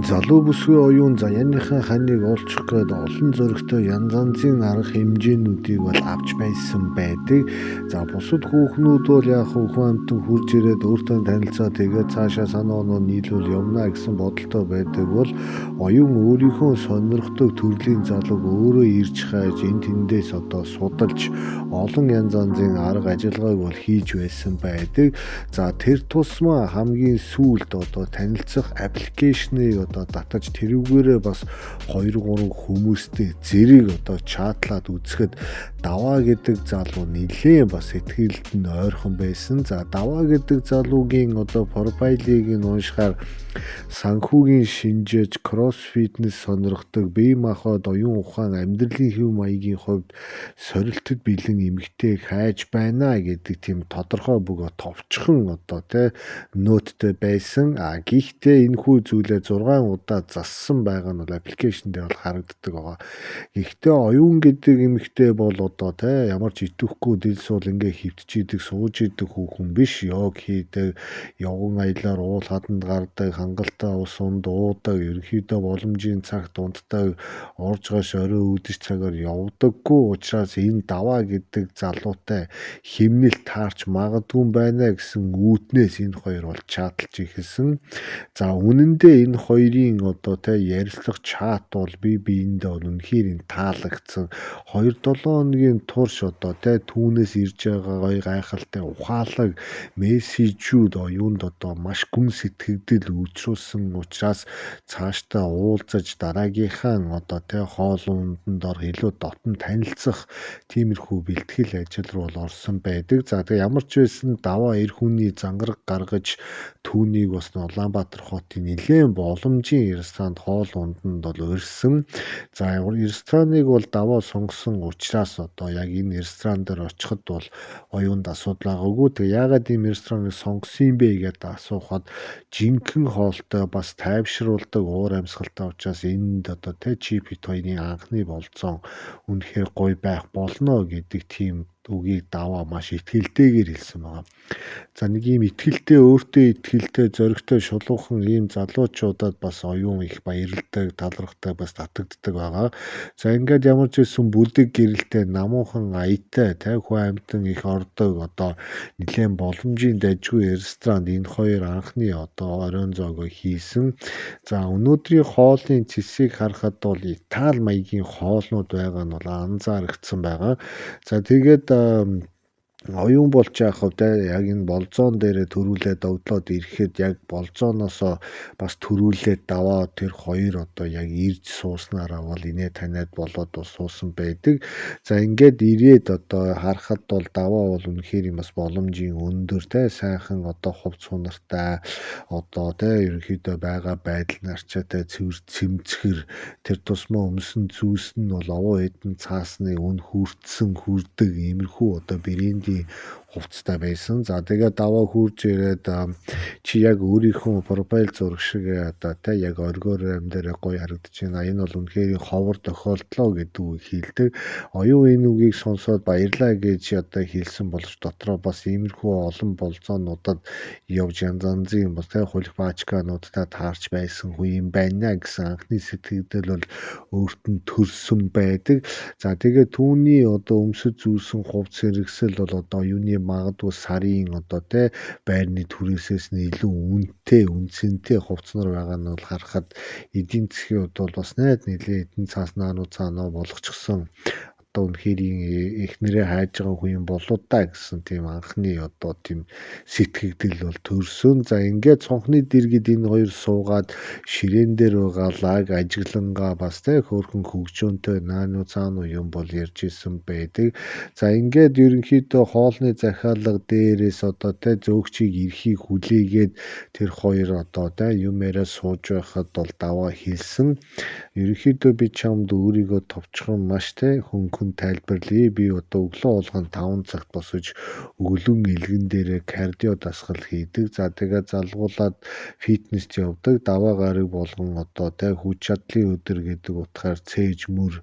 Залуу бүсгүй оюун заяаныхаа ханыг олчих гээд олон зөрөгтэй янз янзын арга хэмжээнүүдийг бол авч байсан байдаг. За бусад хүүхнүүд бол яг хүн амтан хурж ирээд өөртөө танилцаа тэгээд цаашаа санаа оноо нийлүүл явна гэсэн бодолтой байдаг бол оюун өөрийнхөө сонирхдаг төрлийн залууг өөрөө ирж хайж эн тэндээс одоо судалж олон янз янзын арга ажиллагааг бол хийж байсан байдаг. За тэр тусмаа хамгийн сүүлд одоо танилцах аппликейшнийг одоо татаж тэрүүгээрээ бас 2 3 хүмүүстэй зэрэг одоо чатлаад үзэхэд Даваа гэдэг залуу нэлээд бас сэтгэлд нь ойрхон байсан. За Даваа гэдэг залуугийн одоо профайлыг нь уншихаар санхүүгийн шинжээж кросс фитнес сонирхдог, бие махбод оюун ухаан, амьдралын хэв маягийн хувьд сорилтод бэлэн эмэгтэй хайж байна гэдэг тийм тодорхой бөгөөд товчхон одоо нөттэй байсан. Гэхдээ энэхүү зүйлээ 6 удаа зассан байгаа нь бол аппликейшн дээр бол харагддаг байгаа. Гэхдээ оюун гэдэг эмэгтэй бол одоо ямар ч идэвхгүй дил суул ингээ хөвтчиiдэг, сууж идэг хүүхэн биш. Йог хийдэг, явган аялаар уул хаданд гардаг, хангалттай ус уудаг, ерөнхийдөө боломжийн цагт унтдаг, орж гаш орой үдэж цагаар явдаггүй учраас энэ Даваа гэдэг залуутай химнэлт таарч магадгүй байна гэсэн үүднээс энэ хоёр бол чаталж ихэлсэн. За үнэн дээр энэ хоёрын одоо ярилцлага чат бол бие биендээ бол үнэхээр таалагдсан. 2-7 хоногийн турш одоо түүнээс ирж байгаа гоё гайхалтай ухаалаг мессежүүд оюунд одоо маш гүн сэтгэгдэл үүсрүүлсэн учраас цаашдаа уулзаж дараагийнхаа одоо хоол унтанд ор илүү дотн танилцах тиймэрхүү бэлтгэл ажил руу бол орсон байдаг. За тэгээ ямар ч байсан Даваа эр хүний зангараг гаргаж түүнийг бас Улаанбаатар хотын нэлээд боломжийн ресторанд хоол унданд бол урьдсан. За рестораныг бол Даваа сонгосон учраас одоо яг энэ ресторан дээр очиход бол оюунд асуудал байгаагүй. Тэгээ яагаад ийм рестораныг сонгосон юм бэ гэдээ асуухад жинхэнэ хоолтой бас тайвшруулдаг уур амьсгалтай учраас энд одоо чип хит хоёрын анхны болцоо үнэхээр гоё байх болно гэдэг тийм үгийг Даваа маш итгэлтэйгээр хэлсэн байна. За нэг ийм итгэлтэй өөртөө итгэлтэй зоригтой шулуухан ийм залуучуудад бас оюун их баярлдаг, талархдаг, бас татагддаг байгаа. За ингээд ямар ч байсан бүлэг гэрэлтэй намуухан аятай хүн амьтан их ордог одоо нэлээд боломжийн дажгүй ресторанд энэ хоёр анхны одоо оройн зоог хийсэн. За өнөөдрийн хоолны цэсийг харахад бол Итали маягийн хоолнууд байгаа нь бол анзаарэгдсэн байгаа. За тэгээд оюун болж яах вэ? Яг энэ болзоон дээрээ төрүүлээд довдлоод ирэхэд яг болзооноосоо бас төрүүлээд Даваа тэр хоёр одоо яг ирж сууснараа бол инээ таниад болоод суусан байдаг. За ингээд ирээд одоо харахад бол Даваа бол үнэхээр бас боломжийн өндөр сайхан одоо хувц сунартай одоо ерөнхийдөө байгаа байдал нарчаатай цэмцгэр тэр тусмаа өмсөн зүүс нь бол овоо эдэн цаасны үн хүртсэн хүрдэг иймэрхүү одоо брендийн хувцтай байсан. За тэгээд Даваа хурж ирээд чи яг өөрийнхөө профайл зураг шиг одоо яг оргоор амьдараа гоё харагдаж байна. Энэ бол үнэхээр ховор тохиолдлоо гэдэг үг хэлдэг. Оюун энэ үгийг сонсоод баярлаа гэж одоо хэлсэн боловч дотроо бас иймэрхүү олон болзоонуудад явж янз янзын бас хулих баачкануудтай таарч байсан хүн юм байна гэсэн анхны сэтгэгдэл бол өөрт нь төрсөн байдаг. За тэгээд түүний одоо өмсөж зүүсэн хувцс хэрэгсэл бол одоо юуны магадгүй сарын одоо байрны түрээсээс нь илүү үнцэнтэй хувцснаар байгаа нь бол харахад эдийн засгийн хувьд бол бас нэлээд эдийн цааснаа болгочихсон одоо үнэхээр эхнэрээ хайж байгаа хүн юм болоо да гэсэн тийм анхны одоо тийм сэтгэгдэл бол төрсөн. За ингээд цонхны дэргэд энэ хоёр суугаад ширээн дээр байгаа лаг ажиглангаа бас хөөрхөн хөгжөөнтэй наануу цаануу юм бол ярьж исэн байдаг. За ингээд ерөнхийдөө хоолны захиалга дээрээс одоо зөөгчийг эрхийг хүлээгээд тэр хоёр одоо юм яриа сууж байхад бол Даваа хэлсэн. Ерөнхийдөө би чамд өөрийгөө товчхон маш хөнгөн тайлбарлая. Би одоо өглөө болгон 5 цагт босож өглөн илгэн дээрээ кардио дасгал хийдэг. За тэгээ залгуулад фитнест явдаг. Даваа гараг болгон одоо хүч чадлын өдөр гэдэг утгаар цээж мөр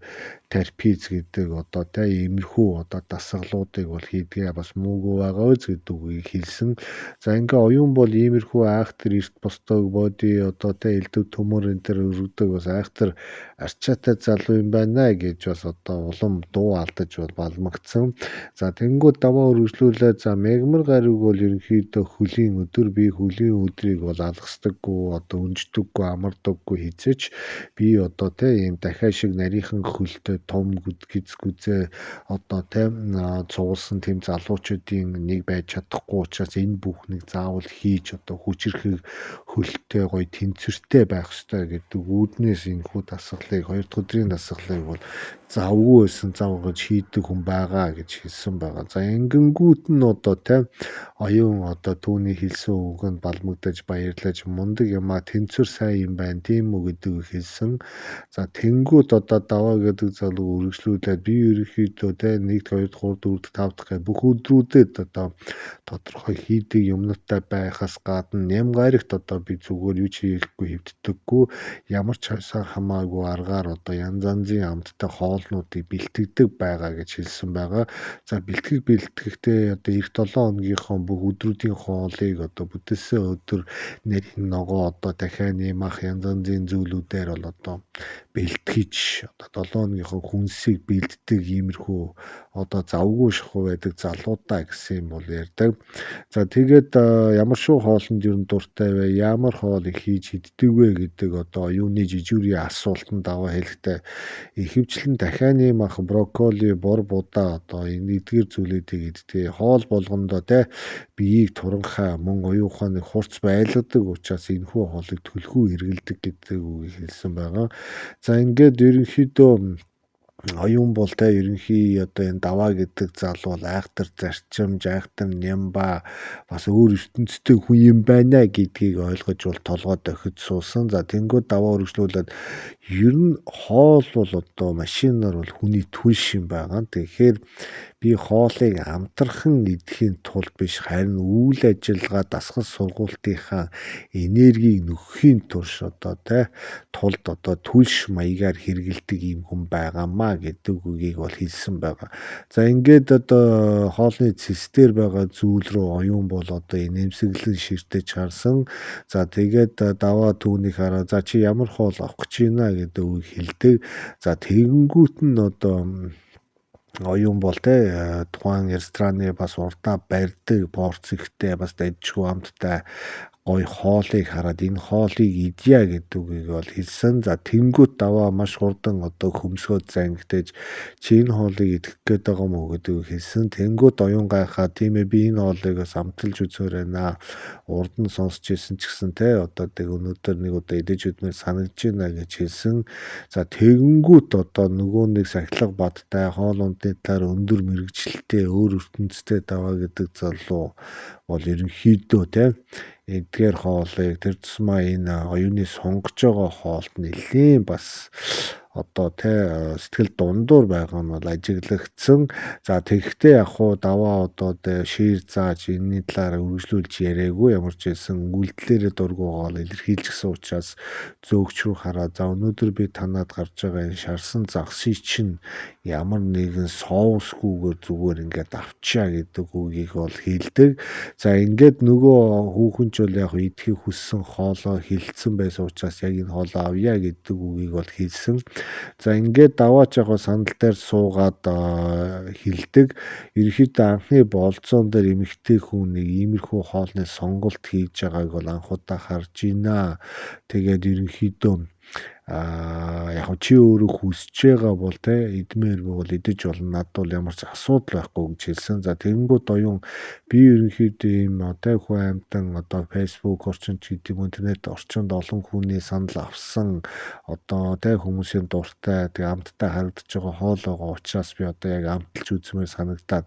терапиз гэдэг одоо иймэрхүү одоо дасгалуудыг бол хийдгээ бас муугүй байгаа үз гэдэг үгийг хэлсэн. За ингээ оюун бол иймэрхүү айхтар эрт бостойг боди одоо элдв төмөр энэ төр өргөдөг бас айхтар арчаатай залуу юм байна гэж бас одоо улам дуу алдаж бол балмагцсан. За тэнгууд даваа үргэлжлүүлээ. За мегмар гариг бол ерөнхийдөө хөлийн өдөр би хөлийн өдрийг бол алгасдаггүй одоо өнждөггүй амардаггүй хизэж би одоо ийм дахиад шиг нарийнхан хөлтэй том гүзгүзээ одоо цугулсан тийм залуучуудын нэг байж чадахгүй учраас энэ бүхнийг заавал хийж одоо хүчрэхэг хөлтэй гоё тэнцвэртэй байх ёстой гэдэг үүднээс энэхүү дасгалыг 2 дахь өдрийн дасгалыг бол завгүй байсан завгаж хийдэг хүн байгаа гэж хэлсэн байгаа. За ингэнгүүт нь одоо оюун одоо түүний хэлсэн үгэнд балмагдаж баярлаж мундаг юмаа тэнцвэр сайн юм байна тийм үү гэдэг хэлсэн. За тэнгууд одоо даваа гэдэг залуу үргэлжлүүлээд би ерөнхийдөө 1 2 3 4 5 дахь гэх бүх өдрүүдэд одоо тодорхой хийдэг юмнуудтай байхаас гадна ням гарагт одоо би зүгээр юу ч хийхгүй хөвддөггүй ямар ч хасаа хамаагүй аргаар одоо янз янзын амттай хоолнуудыг бэлтгэдэг байгаа гэж хэлсэн байгаа. За бэлтгэхдээ одоо эх 7 хоногийнхоо бүх өдрүүдийн хоолыг одоо бүтээсэн өдөр нэрийн ногоо одоо дахиад нэмах янз янзын зүйлүүдээр бол одоо бэлтгэж одоо 7 хоногийнхоо хүнсийг бэлддэг иймэрхүү одоо завгүй шахуу байдаг залуудаа гэсэн юм бол ярьдаг. За тэгээд ямар шүү хоолнд ер нь дуртай вэ? Ямар хоолыг хийж иддэг вэ гэдэг одоо оюуны жижигүрийн асуултанд даваа хэлэхдээ ихэвчлэн дахиад нэмах брокколи, бор будаа одоо энэ эдгээр зүйлүүдийг иддэг. Хоол болгондоо биеийг туранхай мөн оюун ухааны хурц байлгадаг учраас энэхүү хоолыг төлхөө эргэлдэг гэдэг үгийг хэлсэн байгаа. За ингээд ерөнхийдөө оюун бол ерөнхий одоо энэ даваа гэдэг залуу бол айхтар зарчимж, айхтар нямба бас өөр ертөнцтэй хүн юм байна гэдгийг ойлгож бол толгой дохиж суусан. За тэнгууд даваа үргэлжлүүлээд ер нь хоол бол одоо машинаар бол хүний түлш юм байгаа. Тэгэхээр би хоолыг амтархан идэхийн тулд биш харин үйл ажиллагаа дасгал сургуулийнхаа энергийг нөхөхийн турш одоо тулд одоо түлш маягаар хэрэгэлдэг юм хүн байгаамаа гэдэг үгийг бол хэлсэн байгаа. За ингээд одоо хоолны цэсдэр байгаа зүйл рүү оюун бол одоо нэмсэглэн ширтэж харсан. За тэгээд даваа түүнийг хараа. За чи ямар хоол авах гэж байна гэдэг үг хэлдэг. За тэгэнгүүт нь одоо оюун бол тухайн рестораны бас урдаа барьдаг порц ихтэй бас дайжгүй амттай гой хоолыг хараад энэ хоолыг идья гэдэг үгийг бол хэлсэн. За тэнгуут даваа маш хурдан одоо хөмсгөөд зангидаж чи энэ хоолыг идэх гээд байгаа мó гэдэг үг хэлсэн. Тэнгуут оюун гайхаа тийм ээ би энэ хоолыг бас амталж үзмээр байна. Урд нь сонсч ирсэн ч гэсэн одоо өнөөдөр нэг удаа идэж үзмээр санагдж байна гэж хэлсэн. За тэгэнгүүт одоо нөгөө нэг сахилга бадтай хоол ундны талаар өндөр мэрэгчлэлтэй өөр ертөнцтэй даваа гэдэг залуу бол ерөнхийдөө эдгээр хоолыг тэр тусмаа энэ оюуны сонгож байгаа хоолт нэлийн бас одоо сэтгэл дундуур байгаа нь бол ажиглагдсан. За тэгэхдээ яг хуу даваа одоо шир зааж энэний талаар үргэлжлүүлж яриаггүй ямар ч хэлсэн үйлдэлээрээ дургуугаа илэрхийлжсэн учраас зөөгч рүү хараа. За өнөөдөр би танаад гарч байгаа энэ шарсан загсыг чинь ямар нэгэн соусгүйгээр зүгээр ингээд авчаа гэдэг үгийг бол хэлдэг. За ингээд нөгөө хүүхэн ч бол яг идэхийг хүссэн хоолоо хилцсэн байсан учраас яг энэ хоолоо авъя гэдэг үгийг бол хэлсэн. За ингээд даваач яг сандал дээр суугаад хэлдэг. Ерөнхийдөө анхны болцоон дээр эмэгтэй хүн нэг иймэрхүү хоолны сонголт хийж байгааг бол анхудаа харж байна. Тэгээд ерөнхийдөө яг чи өөрөө хүсэж байгаа бол идмээр бол идэж болно. Над бол ямар ч асуудал байхгүй гэж хэлсэн. За тэгэнгүүт оюун би ерөнхийдөө ийм хүн амьтан одоо Facebook орчинд гэдэг юм интернет орчинд олон хүний санал авсан одоо хүмүүсийн дуртай амттай харагдаж байгаа хоол байгаа учраас би одоо яг амталж үзмээр санагдаад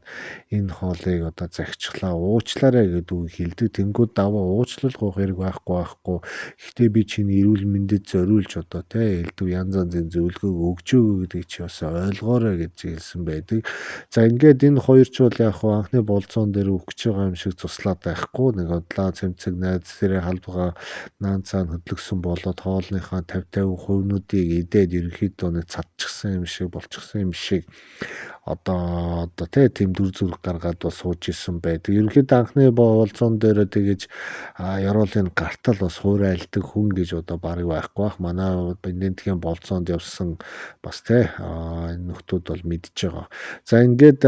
энэ хоолыг одоо захичлаа уучлаарай гэдэг үг хэлдэг. Тэнгүүд даваа уучлах хэрэг байхгүй. Гэхдээ би чиний эрүүл мэндэд зориулж одоо те элдв янз янзын зөвлөгөөг өгч өгөө гэдэг чи бас ойлгоорой гэж хэлсэн байдаг. За ингээд энэ хоёр ч бол яг хуу анхны болцоон дээр өгч байгаа юм шиг туслаад байхгүй нэг удлаа цэмцэг найз тэрэ халбага наан цаана хөдлөсөн болоод хоолныхаа 50% идээд ерөнхийдөө нэг цадчихсан юм шиг болчихсон юм шиг одоо тийм дүр зураг гаргаад бас сууж исэн байдаг. Ерөнхийдөө анхны болцоон дээр тэгэж яруулын гартал бас хуурайлдаг хүн гэж одоо барыг байхгүй бах. Манай бензинтгийн болцоонд явсан бас энэ нөхдүүд бол мэдж байгаа. За ингээд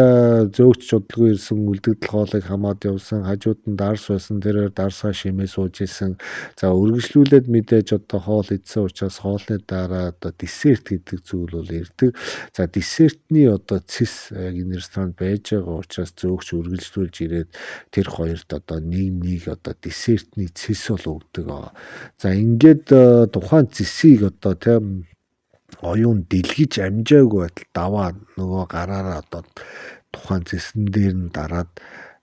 зөөгч чудлгүй ирсэн үлдэгдэл хоолыг хамаад явсан, хажууд нь дарс байсан, тэрээр дарсаа шимээ сууж исэн. За үргэлжлүүлээд мэдээж одоо хоол идсэн учраас хоолны дараа одоо десерт гэдэг зүйл бол ирдэг. За десертний одоо цэс энэ ресторанд байж байгаа учраас зөөгч үргэлжлүүлж ирээд тэр хоёрт одоо нэг одоо десертний цэс бол өгдөг. За ингээд тухайн цэсийг одоо тийм оюун дэлгэж амжаагүй байтал даваа нөгөө гараараа одоо тухайн цэсэн дээр нь дараад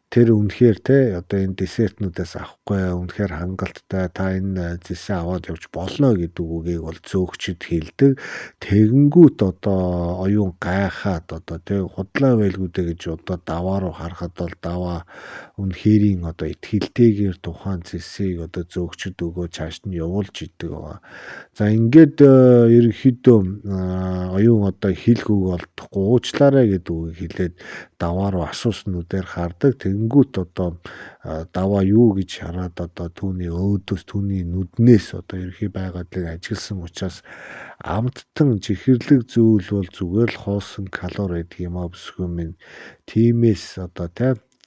тэр үнэхээр одоо энэ десертнүүдээс авахгүй үнэхээр хангалттай та энэ зэсээ аваад явж болно гэдэг үгийг бол зөөгчд хэлдэг. Тэгэнгүүт одоо оюун гайхаад одоо худлаа байлгүүдэ гэж одоо даваа руу харахад бол даваа үнэхэрийн одоо итгэлтэйгээр тухайн зэсийг одоо зөөгчд өгөө цааш нь явуулж идэг байгаа. За ингээд ерөнхийдөө оюун одоо хилгүүг олдохгүй уучлаарай гэдэг үгийг хэлээд даваа руу асууснуудаар хардаг. Тэнгүүт одоо даваа юу гэж хараад одоо түүний өөдөөс түүний нүднээс одоо ерхий байгадлыг ажигласан учраас амттан жихэрлэг зүйл бол зүгээр л хоосон калори гэдэг юм аа бүсгүй минь. Тимээс одоо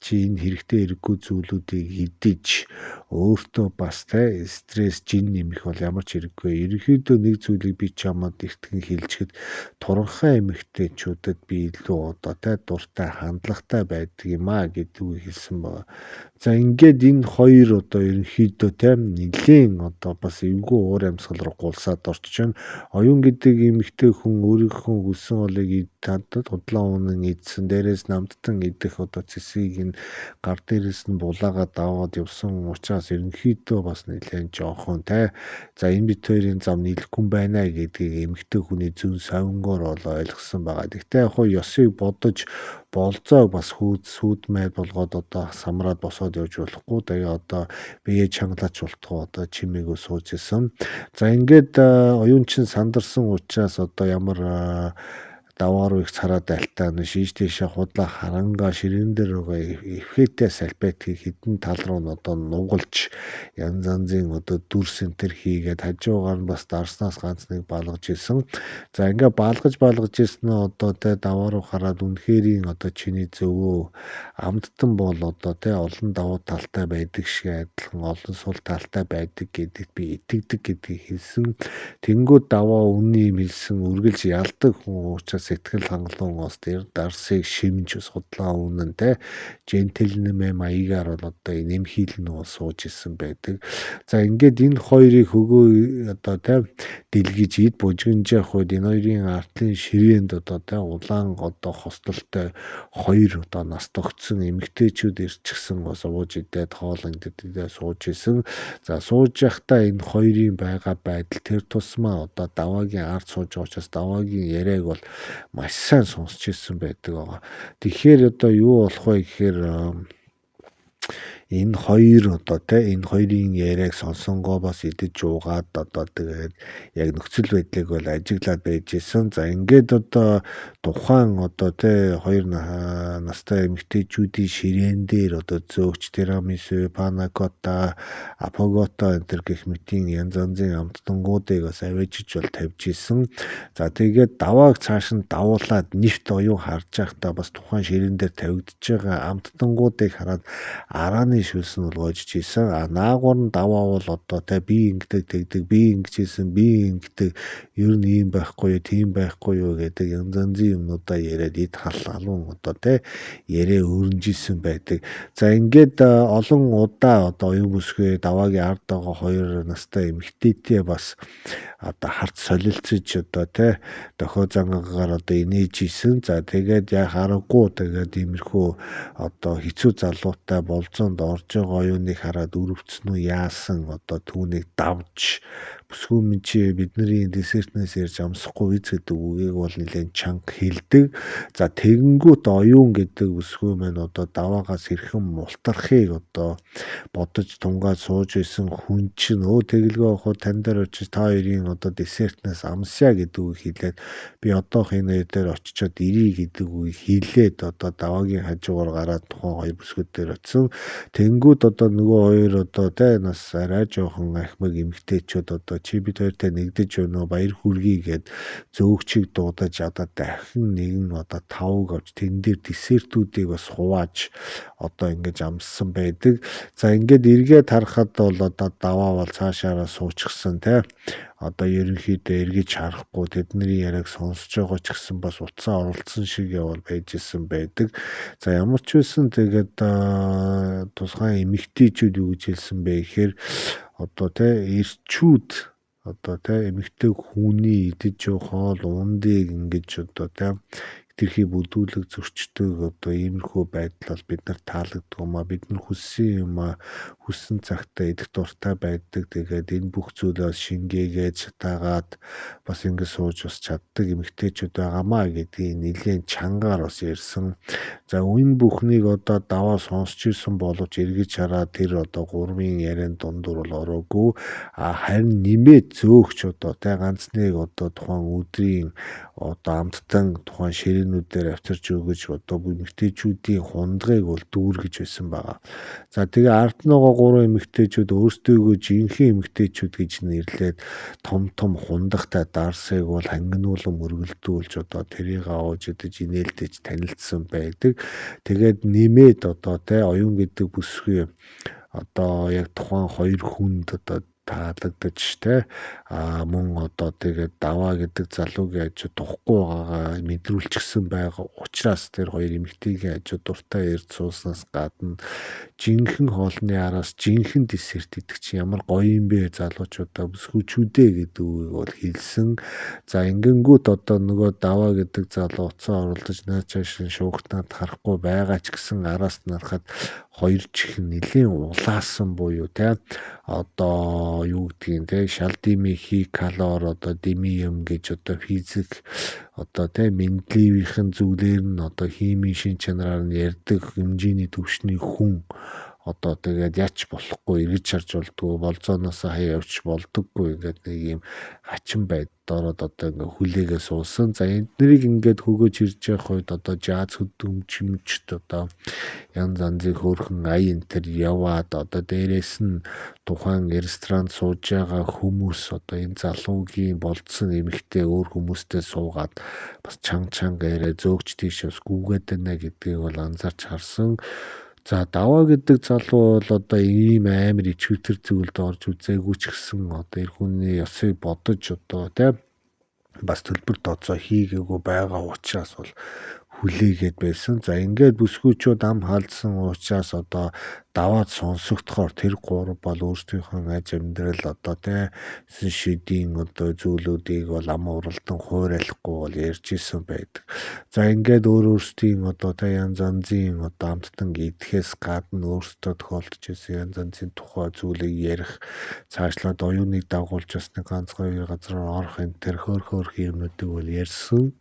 чи энэ хэрэгтэй хэрэггүй зүйлүүдийг идэж өөртөө бас стресс жин нэмэх бол ямар ч хэрэггүй. Ерөнхийдөө нэг зүйлийг би чамд ихтгэн хэлчихэд туранхай эмэгтэйчүүдэд би илүү одоо дуртай хандлагатай байдаг юм а гэдгийг хэлсэн байна. За ингээд энэ хоёр одоо ерөнхийдөө нэгэн одоо бас эвгүй уур амьсгал руу гулсаад орчих чинь оюун гэдэг эмэгтэй хүн өөрийнхөө хүссэн олыг тантад худлаа унан идсэн дээрээс намдтан идэх одоо цэсийг нь гар дээрээс нь булаагаад аваад явсан учраас ерөнхийдөө бас нэлээд жоохон за энэ бит хоёрын зам нийлэхгүй байна гэдгийг эмэгтэй хүний зүүн совингоор бол ойлгосон байгаа. Гэхдээ яг ёсыг бодож болзоо бас сүудмай болгоод одоо самраад босоод явж болохгүй. Тэгээ одоо бие чангалаач болтгоо одоо чимээгөө сууж исэн. За ингээд оюун чин сандарсан учраас одоо ямар даваа руу их цараад альтаа шийж тийшээ худлаа харангаа ширээн дээр эвхээтэй салбетгийг хідэн тал руу нь одоо нугалж янз янзын одоо дүр сентер хийгээд хажуугаар нь бас дарснаас ганц нэг балгаж исэн. За ингээ балгаж исэн нь одоо даваа руу хараад үнэхэрийн одоо чиний зөвөө амттан бол одоо олон давуу талтай байдаг шиг адилхан олон сул талтай байдаг гэдэгт би итгэдэг гэдгийг хэлсэн. Тэнгүүд даваа үнний юм хэлсэн үргэлж ялдаг хүн учраас сэтгэл хангалуун ус дээр дарсыг шимж судлаа үнэн джентльмен маягаар бол одоо нэмхийлэн сууж исэн байдаг. За ингээд энэ хоёрыг хөгөө одоо дэлгэж ид бужигнжих үед энэ хоёрын артлын ширээнд одоо улаан одоо хостолтой хоёр одоо нас тогтсон эмэгтэйчүүд ирчихсэн сууж идээд хоолн идээд сууж исэн. За сууж явахдаа энэ хоёрын байгаа байдал тэр тусмаа одоо даваагийн ард сууж байгаа учраас даваагийн яриаг бол маш сайн сонсч ирсэн байдаг. Тэгэхээр одоо юу болох вэ гэхээр энэ хоёр одоо энэ хоёрын яриаг сонсонгоо бас идэж уугаад одоо тэгээд яг нөхцөл байдлыг бол ажиглаад байж исэн. За ингээд одоо тухайн одоо хоёр настай эмэгтэйчүүдийн ширээн дээр одоо зөөгч тирамису, панакота, апогото энэ төр гэх мэтийн янз янзын амттангуудыг бас авчиж бол тавьж исэн. За тэгээд давааг цааш нь давуулаад нефт оюун харж байхдаа бас тухайн ширээн дээр тавигдж байгаа амттангуудыг хараад арааны шүлс нь бол гоожж исэн. Наагур нь даваа бол одоо би ингэдэг тэгдэг, би ингэж исэн, би ингэдэг, ер нь ийм байхгүй юу, тийм байхгүй юу гэдэг янз янзын юмнуудаа яриад ид халуун одоо яриа өрнжсэн байдаг. За ингээд олон удаа одоо оюун бүсгүй даваагийн ард байгаа хоёр настай эмэгтэйтэй бас одоо харт солилцож одоо дохио зангагаар одоо инээж исэн. За тэгээд яг харахгүй тэгээд иймэрхүү одоо хэцүү залуутай болзоонд орж байгаа оюуныг хараад өрөвцсөн үү яасан одоо түүнийг давж бүсгүй чи бидний десертнээс ярьж амсахгүй биз гэдэг үгийг бол нэлээд чанга хэлдэг. За тэгэнгүүт оюун гэдэг бүсгүй маань одоо даваагаас хэрхэн мултархыг одоо бодож тунгаад сууж исэн хүн чинь тэгэлгүй явах тань дээр очиж та хоёрын одоо десертнээс амсъя гэдэг үг хэлээд би одоох энэ дээр очичоод ирий гэдэг үгийг хэлээд одоо даваагийн хажуугаар гараад тухайн хоёр бүсгүүд дээр очив. Тэнгүүд одоо нөгөө хоёр одоо нас арай жоохон ахмаг эмгтээчүүд одоо чи бид хоёртай нэгдэж байна уу баяр хүргэе гэд зөөгчийг дуудаж одоо дахин нэгэн одоо тавг авч тэн дээр десертүүдийг бас хувааж одоо ингэж амссан байдаг. За ингээд эргээд харахад бол одоо даваа бол цаашаараа суучихсан одоо ерөнхийдөө эргэж харахгүй тэдний яриаг сонсож байгаа ч гэсэн бас утсаа оролцсон шиг явал байж исэн байдаг. За ямар ч байсан тэгээд тусгай эмэгтэйчүүд юу гэж хэлсэн бэ гэхээр одоо эрчүүд одоо эмэгтэй хүний идэж явах хоол ундыг ингэж одоо хэтэрхий бүдүүлэг зөрчдөг одоо иймэрхүү байдал бол биднэрт таалагддаг юмаа бид нар хүссэн юмаа хүссэн цагтаа идэх дуртай байдаг. Тэгээд энэ бүх зүйлээс шингээгээд шатаагаад бас ингэ сууж бас чаддаг эмэгтэйчүүд байгаамаа гэдгийг нэлийн чангаар бас ярьсан. За энэ бүхнийг одоо даваа сонсч ирсэн боловч эргэж хараад тэр одоо гурвын ярианд дундуур бол ороогүй. Харин нэмээд зөөгч одоо ганц нэг одоо тухайн өдрийн одоо амттан тухайн ширээнүүдээр авчирч өгөж одоо эмэгтэйчүүдийн хундгыг бол дүүргэж байсан байгаа. За тэгээ ард нь байгаа гурван эмэгтэйчүүд өөрсдөө жинхэнэ эмэгтэйчүүд гэж нэрлээд том хундагтай дарсыг бол хангинуулан мөргөлдүүлж одоо тэрийг аваад идэж инээлдэж танилцсан байдаг. Тэгээд нэмээд одоо оюун гэдэг бүсгүй одоо яг тухайн хоёр хүнд одоо таалагдаж мөн одоо тэгээд даваа гэдэг залуугийн хажууд тухгүй байгаагаа мэдрүүлчихсэн байгаа учраас тэр хоёр эмэгтэйгийн хажууд дуртай ярьж сууснаас гадна жинхэнэ хоолны араас жинхэнэ десерт идэх чинь ямар гоё юм бэ залуучуудаа бүсгүйчүүдээ гэдэг үгийг бол хэлсэн. За ингэнгүүт одоо нөгөө даваа гэдэг залуу уцаа оруулж наачааш шуугтнаад харахгүй байгаа ч гэсэн араас нь харахад хоёр чихэн нэлийн улаасан буюу одоо юу гэдгийг шал дими хи калор одоо димиум гэж одоо физик одоо Менделеевийн зүйлээр нь одоо химийн шин чанараар нь ярьдаг хэмжээний төвшний хүн одоо тэгээд яач болохгүй эргэж харж болдгоо болзооноос хаяа явж болдоггүй ингээд нэг юм хачин байдлаар одоо ингээ хүлээгээ суусан. За эднэрийг ингээд хөгөөж ирж явах үед одоо жаз хөдөлмжчд одоо янз янзын хөөрхөн аян тэр яваад одоо дээрээс нь тухайн ресторанд сууж байгаа хүмүүс одоо энэ залуугийн болцсон эмэгтэй өөр хүмүүстэй суугаад бас чанга яриа зөөгч тийшээс гүгээд байна гэдгийг бол анзаарч харсан. За даваа гэдэг залуу бол одоо ийм амар ичвэтэр зүйлд орж үзээгүй ч гэсэн одоо эр хүний ёсыг бодож одоо бас төлбөр тооцоо хийгээгүй байгаа учраас бол хүлээгээд байсан. За ингээд бүсгүйчүүд ам халдсан учраас одоо даваад сонсогдохоор тэр гурав бол өөрсдийнхөө аж амьдрал одоо шидийн одоо зүйлүүдийг бол ам уралдан хуурайлахгүй бол ярьж исэн байдаг. За ингээд өөрсдийн одоо янз янзын одоо амттан идэхээс гадна өөрсдөө тохиолдож исэн янз янзын тухай зүйлийг ярих цаашлаад оюуныг дагуулж бас нэг ганц хоёр газраар орох энэ тэр хөөх юмнуудыг бол ярьсан.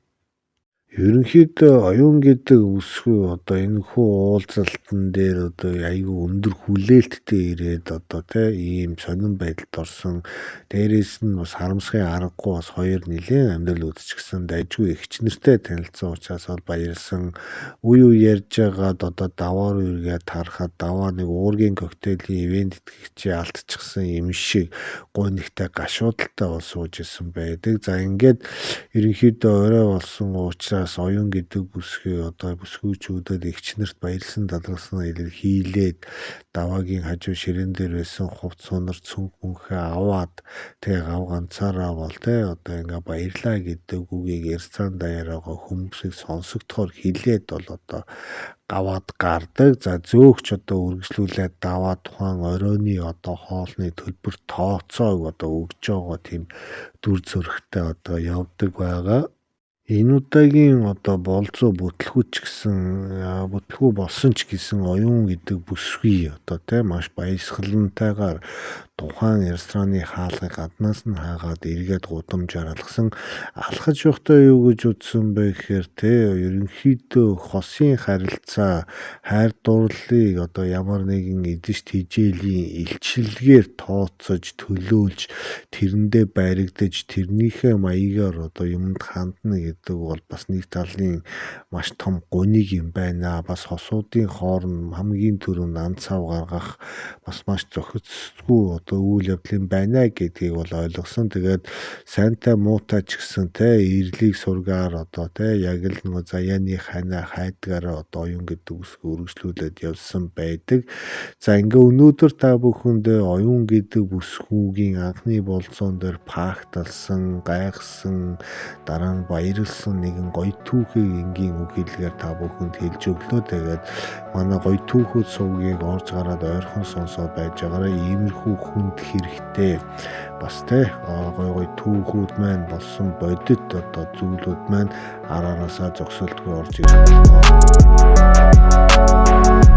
Ерөнхийдөө оюун гэдэг үсгүй одоо энэ хүү уулзалтан дээр одоо айгүй өндөр хүлээлттэй ирээд одоо ийм сонирн байдалд орсон. Дээрээс нь бас харамсахын аргагүй бас хоёр нэлийн амьдрал үзчихсэн дайжгүй эгч нартэй танилцсан учраас бол баярлсан. Үе ярьж байгаад одоо даваа руу эргээд харахад даваа нэг уургийн коктейлийн ивент итгэгчийн алдчихсан юм шиг гойнигтай гашуудалтай бол сууж исэн байдаг. За ингээд ерөнхийдөө орой болсон учраас оюун гэдэг бүсгүй одоо бүсгүйчүүдэд эгч нарт баярлсан талархсан илэрхийлээд даваагийн хажуу ширээн дээр байсан хувц сунар цүнх мөнхөө аваад гав ганцаараа бол одоо ингээ баярлаа гэдэг үгийг ярьцаан даяараа хүмүүсийг сонсогдохоор хилээд бол одоо гаваад гардаг. За зөөгч одоо үргэлжлүүлээд даваа тухайн оройны одоо хоолны төлбөр тооцоог одоо өгж байгаа тийм дүр зөрөгтэй одоо явдаг байгаа. Энэ удаагийн болзуу бүтлгүүч гэсэн бүтлгүү болсон ч гэсэн оюун гэдэг бүсгүй маш баясгалантайгаар тухайн рестораны хаалгыг гаднаас нь хаагаад эргээд гудамжаар алхаж явахдаа юу гэж үзсэн бэ гэхээр ерөнхийдөө хосын харилцаа хайр дурлалыг ямар нэгэн эдэж тижээлийн илчилгээр тооцож төлөөлж тэрэндээ баригдаж тэрнийхээ маягаар юмд хандна гэдэг бол бас нэг талын маш том гуниг юм байна. Бас хосуудын хооронд хамгийн түрүүнд ан цав гаргах бас маш зохицгүй үйл явдал юм байна гэдгийг бол ойлгосон. Тэгээд сайнтай муутай ч гэсэн эрлийг сургаар яг л нөгөө заяаны ханаа хайдгаараа оюун гэдэг үсэг үргэлжлүүлээд явсан байдаг. За ингээ өнөөдөр та бүхэнд оюун гэдэг бүсгүйгийн анхны болцоон дээр пакталсан, гайхсан, дараа нь баярлсан нэгэн гоё түүхийг энгийн үг хэлгээр та бүхэнд хэлж өглөө. Тэгээд манай гоё түүхүүд сувгийг орж гараад ойрхон сонсоод байж байгаараа иймэрхүү хүнд хэрэгтэй бас гоё түүхүүд маань болсон бодит зүйлүүд маань араараасаа зогсолтгүй орж ирэх болно.